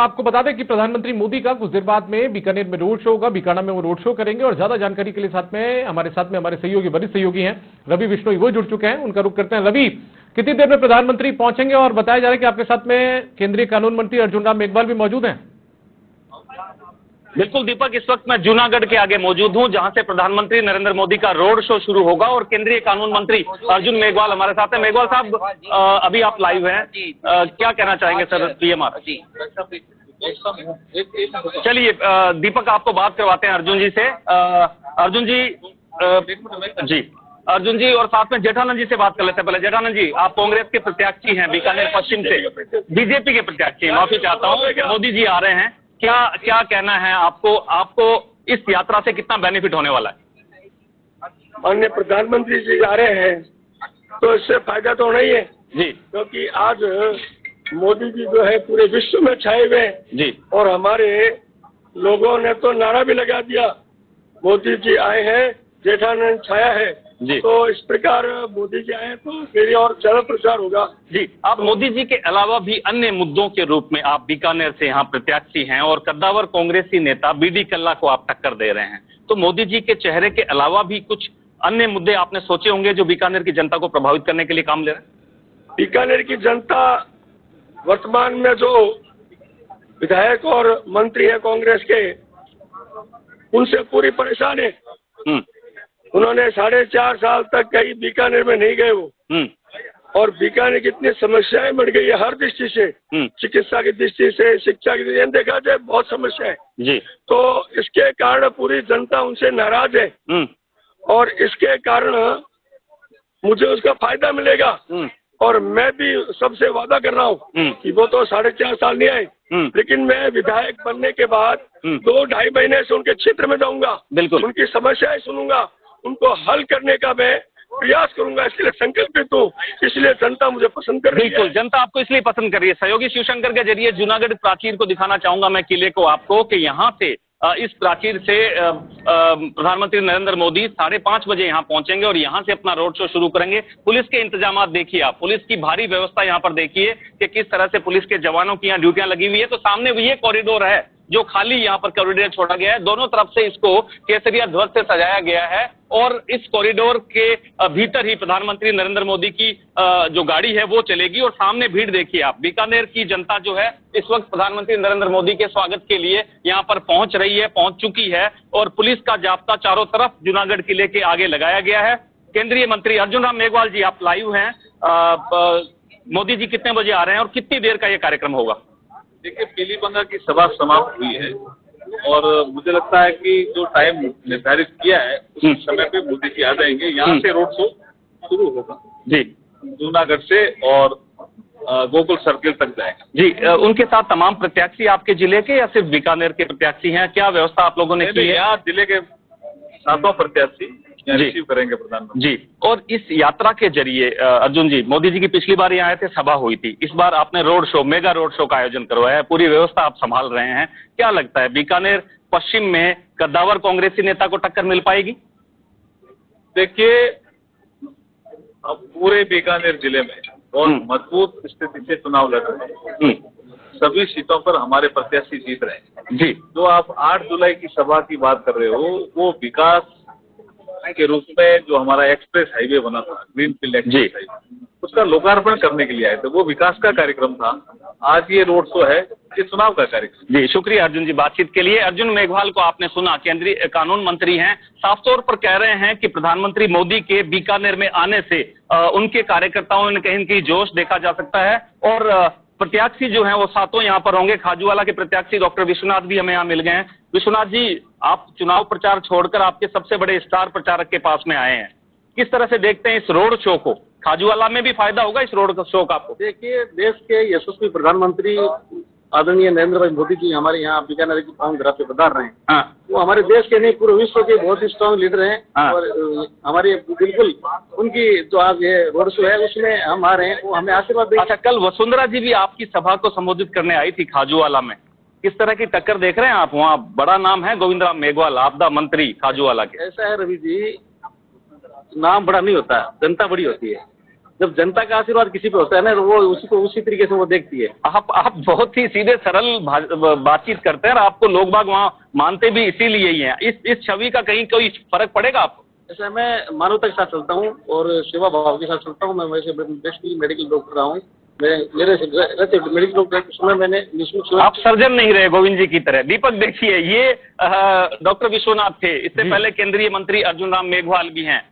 आपको बता दें कि प्रधानमंत्री मोदी का कुछ देर बाद में बीकानेर में रोड शो होगा। बीकानेर में वो रोड शो करेंगे और ज्यादा जानकारी के लिए हमारे सहयोगी वरिष्ठ सहयोगी हैं रवि बिश्नोई, वो जुड़ चुके हैं। उनका रुख करते हैं। रवि, कितनी देर में प्रधानमंत्री पहुंचेंगे? और बताया जा रहा है कि आपके साथ में केंद्रीय कानून मंत्री अर्जुन राम मेघवाल भी मौजूद हैं। बिल्कुल दीपक, इस वक्त मैं जूनागढ़ के आगे मौजूद हूं, जहां से प्रधानमंत्री नरेंद्र मोदी का रोड शो शुरू होगा और केंद्रीय कानून मंत्री अर्जुन मेघवाल हमारे साथ हैं। मेघवाल साहब, अभी आप लाइव हैं, क्या कहना चाहेंगे सर पीएमआर? चलिए दीपक, आपको बात करवाते हैं अर्जुन जी से। अर्जुन जी अर्जुन जी, और साथ में जेठानंद जी से बात कर लेते हैं। पहले जेठानंद जी, आप कांग्रेस के प्रत्याशी हैं, बीकानेर पश्चिम से बीजेपी के प्रत्याशी हैं, माफी चाहता हूं। मोदी जी आ रहे हैं, क्या कहना है आपको इस यात्रा से कितना बेनिफिट होने वाला है? माननीय प्रधानमंत्री जी आ रहे हैं तो इससे फायदा तो नहीं है जी, क्योंकि आज मोदी जी जो है पूरे विश्व में छाए हुए हैं जी, और हमारे लोगों ने तो नारा भी लगा दिया, मोदी जी आए हैं, जेठानंद छाया है जी। तो इस प्रकार मोदी जी आए तो मेरी और ज्यादा प्रचार होगा जी। आप मोदी जी के अलावा भी अन्य मुद्दों के रूप में आप बीकानेर से यहाँ प्रत्याशी हैं और कद्दावर कांग्रेसी नेता बीडी कल्ला को आप टक्कर दे रहे हैं, तो मोदी जी के चेहरे के अलावा भी कुछ अन्य मुद्दे आपने सोचे होंगे जो बीकानेर की जनता को प्रभावित करने के लिए काम ले रहे हैं? बीकानेर की जनता वर्तमान में जो विधायक और मंत्री है कांग्रेस के, उनसे पूरी परेशान है। उन्होंने 4.5 साल तक कहीं बीकानेर में नहीं गए वो, और बीकानेर की इतनी समस्याएं बढ़ गई है हर दृष्टि से, चिकित्सा की दृष्टि से, शिक्षा की दृष्टि से, देखा जाए बहुत समस्या है जी। तो इसके कारण पूरी जनता उनसे नाराज है और इसके कारण मुझे उसका फायदा मिलेगा। और मैं भी सबसे वादा कर रहा हूँ कि वो तो 4.5 साल नहीं आए, लेकिन मैं विधायक बनने के बाद 2-2.5 महीने से उनके क्षेत्र में जाऊंगा, उनकी समस्याएं सुनूंगा, उनको हल करने का मैं प्रयास करूंगा, इसके लिए संकल्पित हूँ। इसलिए जनता मुझे पसंद कर रही है। बिल्कुल, जनता आपको इसलिए पसंद कर रही है। सहयोगी शिवशंकर के जरिए जूनागढ़ प्राचीर को दिखाना चाहूंगा मैं, किले को आपको, कि यहाँ से इस प्राचीर से प्रधानमंत्री नरेंद्र मोदी 5:30 बजे यहाँ पहुंचेंगे और यहाँ से अपना रोड शो शुरू करेंगे। पुलिस के इंतजाम देखिए आप, पुलिस की भारी व्यवस्था यहाँ पर देखिए कि किस तरह से पुलिस के जवानों की यहाँ ड्यूटियां लगी हुई है। तो सामने ये कॉरिडोर है जो खाली यहाँ पर कॉरिडोर छोड़ा गया है, दोनों तरफ से इसको केसरिया ध्वज से सजाया गया है और इस कॉरिडोर के भीतर ही प्रधानमंत्री नरेंद्र मोदी की जो गाड़ी है वो चलेगी। और सामने भीड़ देखिए आप, बीकानेर की जनता जो है इस वक्त प्रधानमंत्री नरेंद्र मोदी के स्वागत के लिए यहाँ पर पहुंच रही है, पहुंच चुकी है, और पुलिस का जाब्ता चारों तरफ जूनागढ़ किले के आगे लगाया गया है। केंद्रीय मंत्री अर्जुन राम मेघवाल जी, आप लाइव हैं। मोदी जी कितने बजे आ रहे हैं और कितनी देर का ये कार्यक्रम होगा? देखिए, पीलीबंगा की सभा समाप्त हुई है और मुझे लगता है कि जो टाइम निर्धारित किया है उस समय पे मोदी जी आ जाएंगे। यहाँ से रोड शो शुरू होगा जी, जूनागढ़ से और गोकुल सर्किल तक जाएगा जी। उनके साथ तमाम प्रत्याशी आपके जिले के या सिर्फ बीकानेर के प्रत्याशी हैं? क्या व्यवस्था आप लोगों ने की है? यहाँ जिले के 7 प्रत्याशी रिसीव करेंगे प्रधानमंत्री जी। और इस यात्रा के जरिए अर्जुन जी, मोदी जी की पिछली बार यहाँ आए थे, सभा हुई थी, इस बार आपने road show, mega road show का आयोजन करवाया है, पूरी व्यवस्था आप संभाल रहे हैं, क्या लगता है बीकानेर पश्चिम में कद्दावर कांग्रेसी नेता को टक्कर मिल पाएगी? देखिए, अब पूरे बीकानेर जिले में बहुत मजबूत स्थिति से चुनाव लड़ रहे हैं। सभी सीटों पर हमारे प्रत्याशी जीत रहे हैं जी। जो आप 8 जुलाई की सभा की बात कर रहे हो, वो विकास के रूप में जो हमारा एक्सप्रेस हाईवे बना था, ग्रीनफील्ड एक्सप्रेस हाईवे, उसका लोकार्पण करने के लिए आए थे। वो विकास का कार्यक्रम था। आज ये रोड शो है, ये चुनाव का कार्यक्रम। जी, शुक्रिया अर्जुन जी बातचीत के लिए। अर्जुन मेघवाल को आपने सुना, केंद्रीय कानून मंत्री हैं, साफ तौर पर कह रहे हैं कि प्रधानमंत्री मोदी के बीकानेर में आने से उनके कार्यकर्ताओं में कहीं न कहीं जोश देखा जा सकता है। और प्रत्याशी जो हैं वो 7 यहाँ पर होंगे। खाजूवाला के प्रत्याशी डॉक्टर विश्वनाथ भी हमें यहाँ मिल गए हैं। विश्वनाथ जी, आप चुनाव प्रचार छोड़कर आपके सबसे बड़े स्टार प्रचारक के पास में आए हैं, किस तरह से देखते हैं इस रोड शो को? खाजूवाला में भी फायदा होगा इस रोड शो का आपको? देखिए, देश के यशस्वी प्रधानमंत्री आदरणीय नरेंद्र भाई मोदी जी हमारे यहाँ बीकानेर की पावन धरा पे पधार रहे हैं। वो हमारे देश के नहीं, पूरे विश्व के बहुत ही स्ट्रॉन्ग लीडर हैं। और हमारे बिल्कुल उनकी जो आज ये रोड शो है उसमें हम आ रहे हैं, वो हमें आशीर्वाद देंगे। अच्छा, कल वसुंधरा जी भी आपकी सभा को संबोधित करने आई थी खाजूवाला में, किस तरह की टक्कर देख रहे हैं आप? वहाँ बड़ा नाम है गोविंद राम मेघवाल, आपदा मंत्री खाजूवाला के। ऐसा है रवि जी, नाम बड़ा नहीं होता, जनता बड़ी होती है। जब जनता का आशीर्वाद किसी पे होता है ना, तो वो उसी को उसी तरीके से वो देखती है। आप बहुत ही सीधे सरल बातचीत करते हैं और आपको लोग बाग वहाँ मानते भी इसीलिए ही हैं। इस छवि का कहीं कोई फर्क पड़ेगा आपको? जैसे मैं मानवता के साथ चलता हूँ और सेवा भाव के साथ चलता हूँ। मैं वैसे बेसिकली मेडिकल डॉक्टर रहा हूँ। मेरे मेडिकल डॉक्टर के समय मैंने निःशुल्क। आप सर्जन नहीं रहे गोविंद जी की तरह। दीपक देखिए, ये डॉक्टर विश्वनाथ थे, इससे पहले केंद्रीय मंत्री अर्जुन राम मेघवाल भी हैं।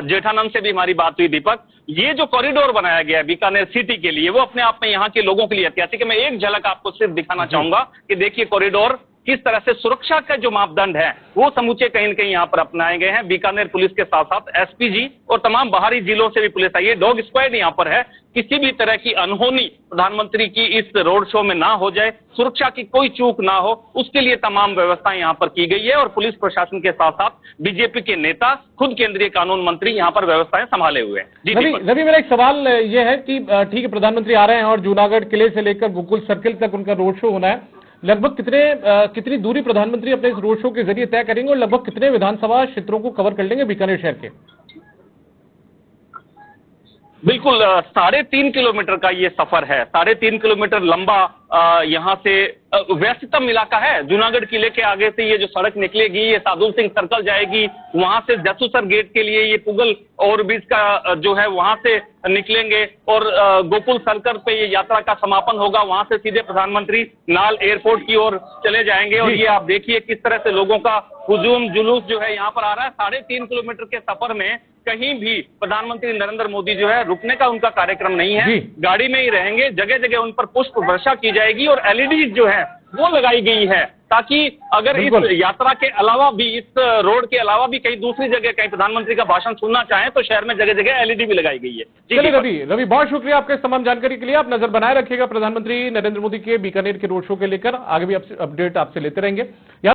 जेठानंद से भी हमारी बात हुई। दीपक, ये जो कॉरिडोर बनाया गया है बीकानेर सिटी के लिए, वो अपने आप में यहाँ के लोगों के लिए ऐतिहासिक है। मैं एक झलक आपको सिर्फ दिखाना चाहूंगा कि देखिए कॉरिडोर किस तरह से सुरक्षा का जो मापदंड है वो समूचे कहीं न कहीं यहाँ पर अपनाए गए हैं। बीकानेर पुलिस के साथ साथ एसपीजी और तमाम बाहरी जिलों से भी पुलिस आई है। डॉग स्क्वाड यहाँ पर है। किसी भी तरह की अनहोनी प्रधानमंत्री की इस रोड शो में ना हो जाए, सुरक्षा की कोई चूक ना हो, उसके लिए तमाम व्यवस्थाएं यहाँ पर की गई है। और पुलिस प्रशासन के साथ साथ बीजेपी के नेता, खुद केंद्रीय कानून मंत्री यहाँ पर व्यवस्थाएं संभाले हुए हैं। जी रवि, मेरा एक सवाल ये है कि ठीक है, प्रधानमंत्री आ रहे हैं और जूनागढ़ किले से लेकर गोकुल सर्किल तक उनका रोड शो होना है। लगभग कितनी दूरी प्रधानमंत्री अपने इस रोड शो के जरिए तय करेंगे और लगभग कितने विधानसभा क्षेत्रों को कवर कर लेंगे बीकानेर शहर के? बिल्कुल 3.5 किलोमीटर का ये सफर है। 3.5 किलोमीटर लंबा यहाँ से व्यस्ततम इलाका है। जूनागढ़ किले के आगे से ये जो सड़क निकलेगी, ये साधु सिंह सर्कल जाएगी, वहां से जसूसर गेट के लिए ये पुगल ओवरब्रिज का जो है वहां से निकलेंगे और गोकुल सर्कल पे ये यात्रा का समापन होगा। वहां से सीधे प्रधानमंत्री नाल एयरपोर्ट की ओर चले जाएंगे। और ये आप देखिए किस तरह से लोगों का हुजूम जुलूस जो है यहाँ पर आ रहा है। 3.5 किलोमीटर के सफर में कहीं भी प्रधानमंत्री नरेंद्र मोदी जो है रुकने का उनका कार्यक्रम नहीं है। गाड़ी में ही रहेंगे। जगह जगह उन पर पुष्प वर्षा की जाएगी और एलईडी जो है वो लगाई गई है, ताकि अगर इस यात्रा के अलावा भी, इस रोड के अलावा भी कहीं दूसरी जगह कहीं प्रधानमंत्री का भाषण सुनना चाहें तो शहर में जगह जगह एलईडी भी लगाई गई है। चलिए रवि, बहुत शुक्रिया आपके तमाम जानकारी के लिए। आप नजर बनाए रखिएगा प्रधानमंत्री नरेंद्र मोदी के बीकानेर के रोड शो के लेकर। आगे भी अपडेट आपसे लेते रहेंगे।